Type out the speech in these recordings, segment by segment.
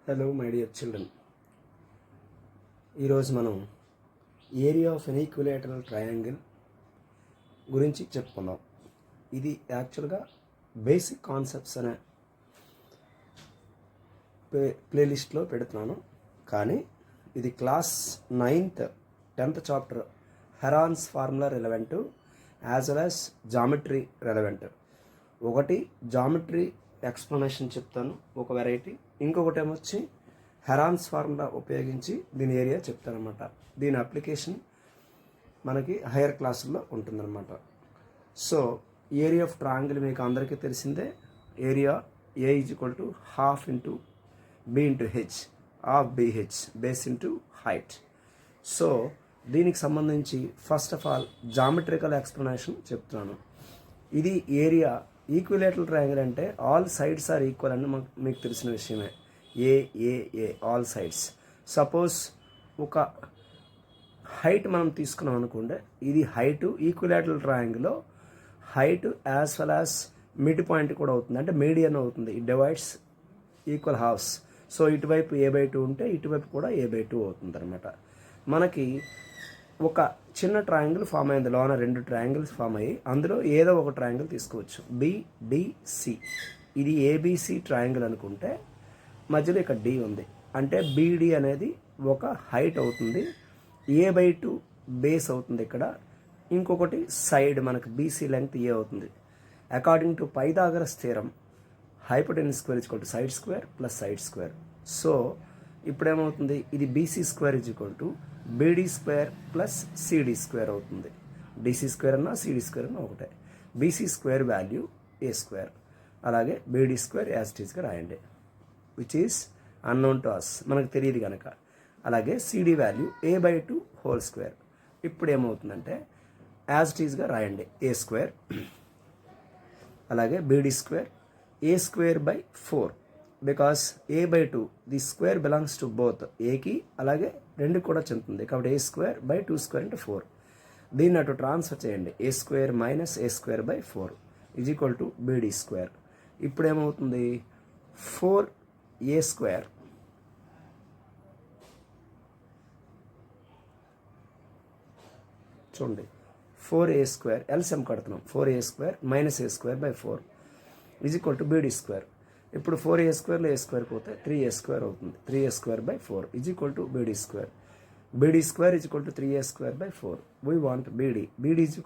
Hello my dear children, ఈరోజు మనం area of an equilateral triangle గురించి చెప్పుకుందాం. ఇది బేసిక్ కాన్సెప్ట్స్ అనే ప్లేలిస్ట్లో పెడుతున్నాను. కానీ ఇది class 9th 10th chapter Heron's formula relevant as well as geometry relevant. ఒకటి జామెట్రీ ఎక్స్ప్లెనేషన్ చెప్తాను, ఒక వెరైటీ. ఇంకొకటి ఏమొచ్చి హెరాన్స్ ఫార్ములా ఉపయోగించి దీని ఏరియా చెప్తానమాట. దీని అప్లికేషన్ మనకి హైయర్ క్లాసుల్లో ఉంటుందన్నమాట. సో ఏరియా ఆఫ్ ట్రయాంగిల్ మీకు అందరికీ తెలిసిందే. Area A = ½ into B into H of BH, base into height. So దీనికి సంబంధించి first of all geometrical explanation చెప్తున్నాను. ఇది ఏరియా ఈక్విలేటరల్ ట్రయాంగిల్ అంటే ఆల్ సైడ్స్ ఆర్ ఈక్వల్ అని మీకు తెలిసిన విషయమే. A all sides. సపోజ్ ఒక హైట్ మనం తీసుకున్నాం అనుకోండి, ఇది హైట్ ఈక్విలేటరల్ ట్రయాంగిల్లో height as well as mid point కూడా అవుతుంది, అంటే మీడియన్ అవుతుంది. It divides equal halves. So ఇటువైపు A/2 ఉంటే ఇటువైపు కూడా A/2 అవుతుంది అనమాట. మనకి ఒక చిన్న ట్రయాంగిల్ ఫామ్ అయింది, లోన 2 ట్రయాంగిల్స్ ఫామ్ అయ్యి అందులో ఏదో ఒక ట్రయాంగిల్ తీసుకోవచ్చు. BDC, ఇది ABC ట్రయాంగిల్ అనుకుంటే మధ్యలో ఇక్కడ D ఉంది, అంటే BD అనేది ఒక హైట్ అవుతుంది. A/2 బేస్ అవుతుంది ఇక్కడ. ఇంకొకటి సైడ్ మనకు BC లెంగ్త్ A అవుతుంది. According to Pythagoras theorem hypotenuse square = side square plus side square. So ఇప్పుడు ఏమవుతుంది, ఇది BC² = BD² ప్లస్ CD² అవుతుంది. DC² అన్నా CD² అన్నా ఒకటే. BC² వాల్యూ A², అలాగే BD² యాజ్ ఇట్ ఈస్గా రాయండి, which is unknown to us, మనకు తెలియదు కనుక. అలాగే CD వాల్యూ A/2². ఇప్పుడు ఏమవుతుందంటే యాజ్ ఇట్ ఈస్గా రాయండి A², అలాగే BD² A²/4, because A/2 the square belongs to both, ఏకి అలాగే 2 కూడా చెందుతుంది కాబట్టి A²/2² అంటే 4. దీన్ని అటు ట్రాన్స్ఫర్ చేయండి. A² - A²/4 = BD². ఇప్పుడు ఏమవుతుంది, 4A² చూడండి, 4A² ఎల్సిఎం కడుతున్నాం. 4A² - A²/4 = BD². ఇప్పుడు 4A²లో A² పోతే 3A² అవుతుంది. 3A²/4 = BD². BD² = 3A²/4. We want BD. BD =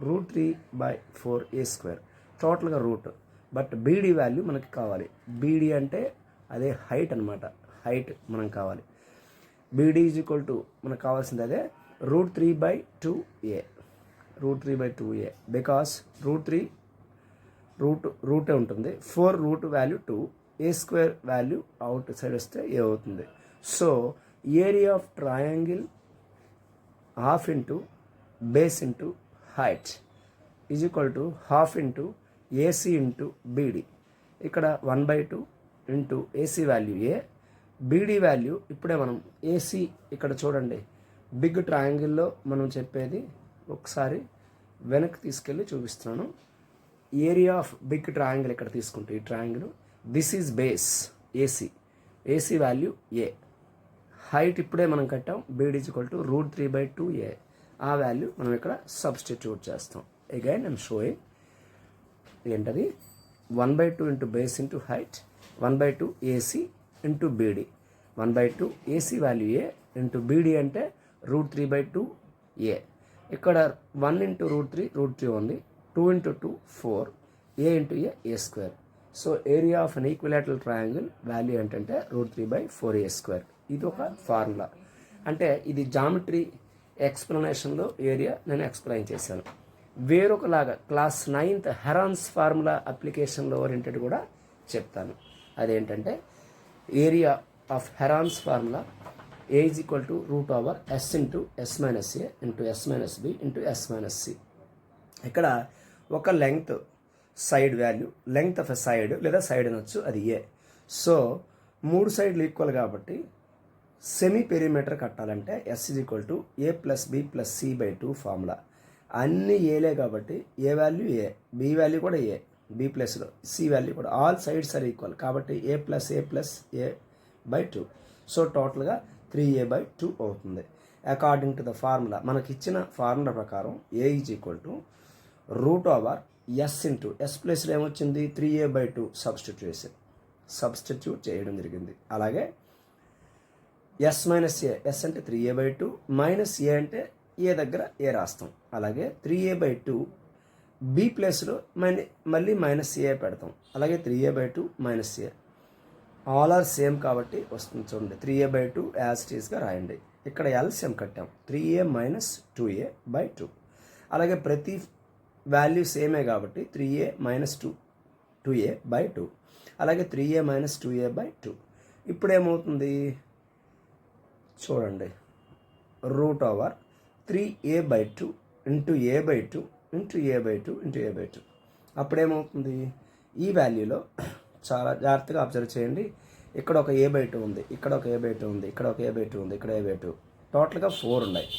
√3/4A², టోటల్గా రూట్. బట్ BD వాల్యూ మనకి కావాలి. BD అంటే అదే హైట్ అనమాట, హైట్ మనం కావాలి. BD = మనకు కావాల్సింది అదే √3/2A, √3/2A, బికాస్ రూటే ఉంటుంది. 4 root value 2, A² value out side వస్తే A అవుతుంది. So area of triangle ½ into base into height = ½ into AC into BD. ఇక్కడ 1/2 into AC value A, BD value ఇప్పుడే మనం AC ఇక్కడ చూడండి. బిగ్ ట్రయాంగిల్లో మనం చెప్పేది ఒకసారి వెనక్కి తీసుకెళ్ళి చూపిస్తున్నాను. ఏరియా ఆఫ్ బిగ్ ట్రయాంగిల్ ఇక్కడ తీసుకుంటే ఈ triangle, this is base AC value A, height ఇప్పుడే మనం కట్టాం. BD = √3/2A. ఆ వాల్యూ మనం ఇక్కడ సబ్స్టిట్యూట్ చేస్తాం. అగైన్ ఐమ్ షోయింగ్ ఏంటది, 1/2 into base into height, 1/2 AC into BD, 1/2 AC value A into BD అంటే √3/2A. ఇక్కడ 1 ఇంటూ √3 ఉంది, 2 into 2 4, A into A² so area of an equilateral triangle value ఏంటంటే √3/4A². ఇది ఒక ఫార్ములా. అంటే ఇది జామెట్రీ ఎక్స్ప్లెనేషన్లో ఏరియా నేను ఎక్స్ప్లెయిన్ చేశాను. వేరొకలాగా క్లాస్ 9th హెరాన్స్ ఫార్ములా అప్లికేషన్లో ఓరియంటెడ్ కూడా చెప్తాను. అదేంటంటే area of Heron's formula A = √S into S - A into S - B into S - C. ఇక్కడ ఒక length side value, length of a side లేదా సైడ్ అనొచ్చు, అది A. సో 3 సైడ్లు ఈక్వల్ కాబట్టి సెమీ పెరిమీటర్ కట్టాలంటే S = A + B + C/2 formula. అన్ని ఏలే కాబట్టి A value A, B value కూడా A, B ప్లస్లో C వాల్యూ కూడా, ఆల్ సైడ్స్ ఆర్ ఈక్వల్ కాబట్టి A + A + A by 2. So టోటల్గా 3a/2 అవుతుంది. అకార్డింగ్ టు ద ఫార్ములా, మనకి ఇచ్చిన ఫార్ములా ప్రకారం a is equal to √s into s ప్లేస్లో ఏమొచ్చింది 3a/2 సబ్స్టిట్యూట్ చేయడం జరిగింది. అలాగే ఎస్ మైనస్ ఏ, ఎస్ అంటే 3a/2 మైనస్ ఏ అంటే ఏ దగ్గర ఏ రాస్తాం. అలాగే 3a/2 బి ప్లేస్లో మళ్ళీ మైనస్ ఏ పెడతాం. అలాగే 3a/2 minus a all are same కాబట్టి వస్తుంది. చూడండి 3a/2 యాజ్ ఇట్ ఈస్గా రాయండి. ఇక్కడ ఎల్సిఎం కట్టాం 3a - 2a/2. అలాగే ప్రతి వాల్యూ సేమే కాబట్టి 3a - 2a/2. అలాగే 3a - 2a/2. ఇప్పుడు ఏమవుతుంది చూడండి √3a/2 into a/2 into a/2 into a/2. అప్పుడేమవుతుంది ఈ వాల్యూలో చాలా జాగ్రత్తగా అబ్జర్వ్ చేయండి. ఇక్కడ ఒక a/2 ఉంది, ఇక్కడ ఒక a/2 ఉంది, ఇక్కడ ఒక a/2 ఉంది, ఇక్కడ a/2, టోటల్గా 4 ఉన్నాయి.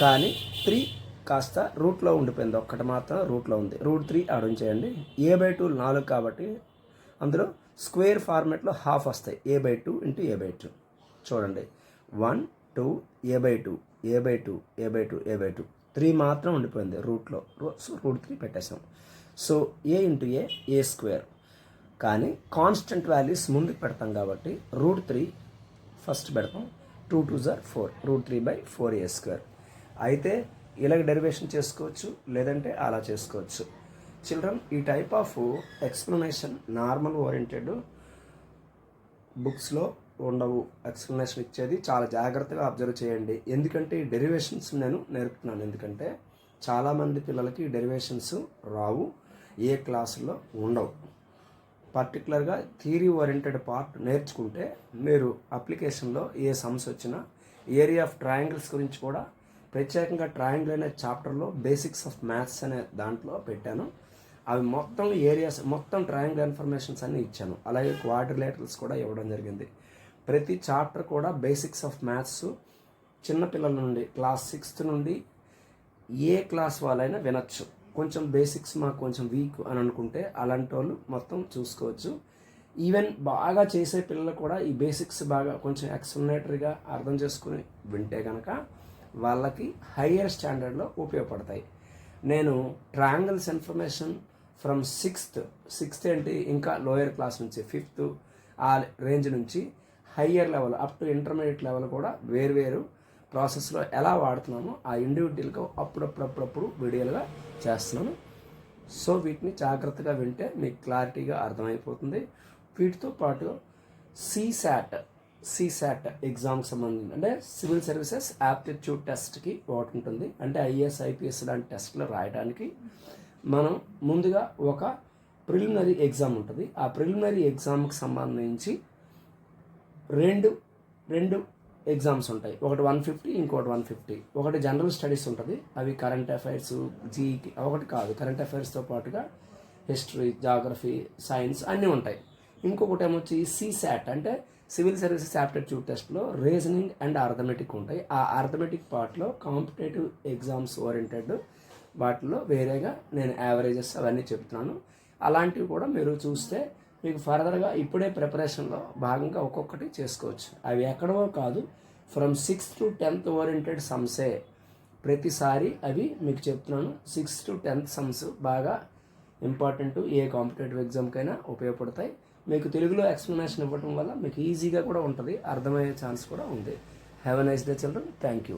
కానీ 3 కాస్త రూట్లో ఉండిపోయింది, ఒక్కటి మాత్రం రూట్లో ఉంది. √3 ఆడం చేయండి. a/2 4 కాబట్టి అందులో స్క్వేర్ ఫార్మేట్లో హాఫ్ వస్తాయి. a/2 into a/2. చూడండి 1 2 a/2 a/2 a/2 a/2 3 మాత్రం ఉండిపోయింది రూట్లో. సో √3 పెట్టేసాం. So a into A square. కానీ కాన్స్టెంట్ వాల్యూస్ ముందుకు పెడతాం కాబట్టి √3 ఫస్ట్ పెడతాం. 2 2s are 4, √3/4a². అయితే ఇలాగ డెరివేషన్ చేసుకోవచ్చు, లేదంటే అలా చేసుకోవచ్చు. చిల్డ్రన్, ఈ type of explanation normal oriented బుక్స్లో ఉండవు. ఎక్స్ప్లెనేషన్ ఇచ్చేది చాలా జాగ్రత్తగా అబ్జర్వ్ చేయండి. ఎందుకంటే ఈ డెరివేషన్స్ నేను నేర్పుతున్నాను. ఎందుకంటే చాలామంది పిల్లలకి డెరివేషన్స్ రావు, ఏ క్లాసులో ఉండవు. పర్టికులర్గా థియరీ ఓరియంటెడ్ పార్ట్ నేర్చుకుంటే మీరు అప్లికేషన్లో ఏ సమ్స్ వచ్చినా ఏరియా ఆఫ్ ట్రయాంగిల్స్ గురించి కూడా ప్రత్యేకంగా ట్రయాంగిల్ అనే చాప్టర్లో బేసిక్స్ ఆఫ్ మ్యాథ్స్ అనే దాంట్లో పెట్టాను. అవి మొత్తం ఏరియాస్ మొత్తం ట్రయాంగిల్ ఇన్ఫర్మేషన్స్ అన్నీ ఇచ్చాను. అలాగే క్వాడ్రిలేటరల్స్ కూడా ఇవ్వడం జరిగింది. ప్రతి చాప్టర్ కూడా బేసిక్స్ ఆఫ్ మ్యాథ్స్ చిన్నపిల్లల నుండి క్లాస్ 6th నుండి ఏ క్లాస్ వాళ్ళైనా వినొచ్చు. కొంచెం బేసిక్స్ మాకు కొంచెం వీక్ అని అనుకుంటే అలాంటి వాళ్ళు మొత్తం చూసుకోవచ్చు. ఈవెన్ బాగా చేసే పిల్లలు కూడా ఈ బేసిక్స్ బాగా కొంచెం ఎక్స్ప్లెనేటరీగా అర్థం చేసుకుని వింటే కనుక వాళ్ళకి హయ్యర్ స్టాండర్డ్లో ఉపయోగపడతాయి. నేను ట్రయాంగిల్స్ ఇన్ఫర్మేషన్ ఫ్రమ్ 6th ఏంటి ఇంకా లోయర్ క్లాస్ నుంచి 5th ఆ రేంజ్ నుంచి higher level up to intermediate level కూడా వేరు ప్రాసెస్లో ఎలా వాడుతున్నామో ఆ ఇండివిజువల్గా అప్పుడప్పుడు వీడియోలుగా చేస్తున్నాను. సో వీటిని జాగ్రత్తగా వింటే మీకు క్లారిటీగా అర్థమైపోతుంది. వీటితో పాటు CSAT ఎగ్జామ్కి సంబంధించి అంటే సివిల్ సర్వీసెస్ యాప్టిట్యూడ్ టెస్ట్కి ఒకటి ఉంటుంది. అంటే IAS IPS లాంటి టెస్ట్లు రాయడానికి మనం ముందుగా ఒక ప్రిలిమినరీ ఎగ్జామ్ ఉంటుంది. ఆ ప్రిలిమినరీ ఎగ్జామ్కి సంబంధించి రెండు ఎగ్జామ్స్ ఉంటాయి. ఒకటి 150, ఇంకోటి 150. ఒకటి జనరల్ స్టడీస్ ఉంటుంది, అవి కరెంట్ అఫైర్స్ జీకి ఒకటి కాదు, కరెంట్ అఫైర్స్తో పాటుగా హిస్టరీ, జాగ్రఫీ, సైన్స్ అన్నీ ఉంటాయి. ఇంకొకటి ఏమొచ్చి CSAT అంటే సివిల్ సర్వీసెస్ యాప్టిట్యూడ్ టెస్ట్లో రీజనింగ్ అండ్ అర్థమెటిక్ ఉంటాయి. ఆ అర్థమెటిక్ పార్ట్లో కాంపిటేటివ్ ఎగ్జామ్స్ ఓరియంటెడ్ వాటిలో వేరేగా నేను యావరేజెస్ అవన్నీ చెప్తున్నాను. అలాంటివి కూడా మీరు చూస్తే మీకు ఫర్దర్గా ఇప్పుడే ప్రిపరేషన్లో భాగంగా ఒక్కొక్కటి చేసుకోవచ్చు. అవి ఎక్కడవో కాదు, from 6th to 10th oriented సమ్సే. ప్రతిసారి అవి మీకు చెప్తున్నాను. 6th to 10th సమ్స్ బాగా ఇంపార్టెంట్, ఏ కాంపిటేటివ్ ఎగ్జామ్కైనా ఉపయోగపడతాయి. మీకు తెలుగులో ఎక్స్ప్లెనేషన్ ఇవ్వడం వల్ల మీకు ఈజీగా కూడా ఉంటుంది, అర్థమయ్యే ఛాన్స్ కూడా ఉంది. Have a nice day children. Thank you.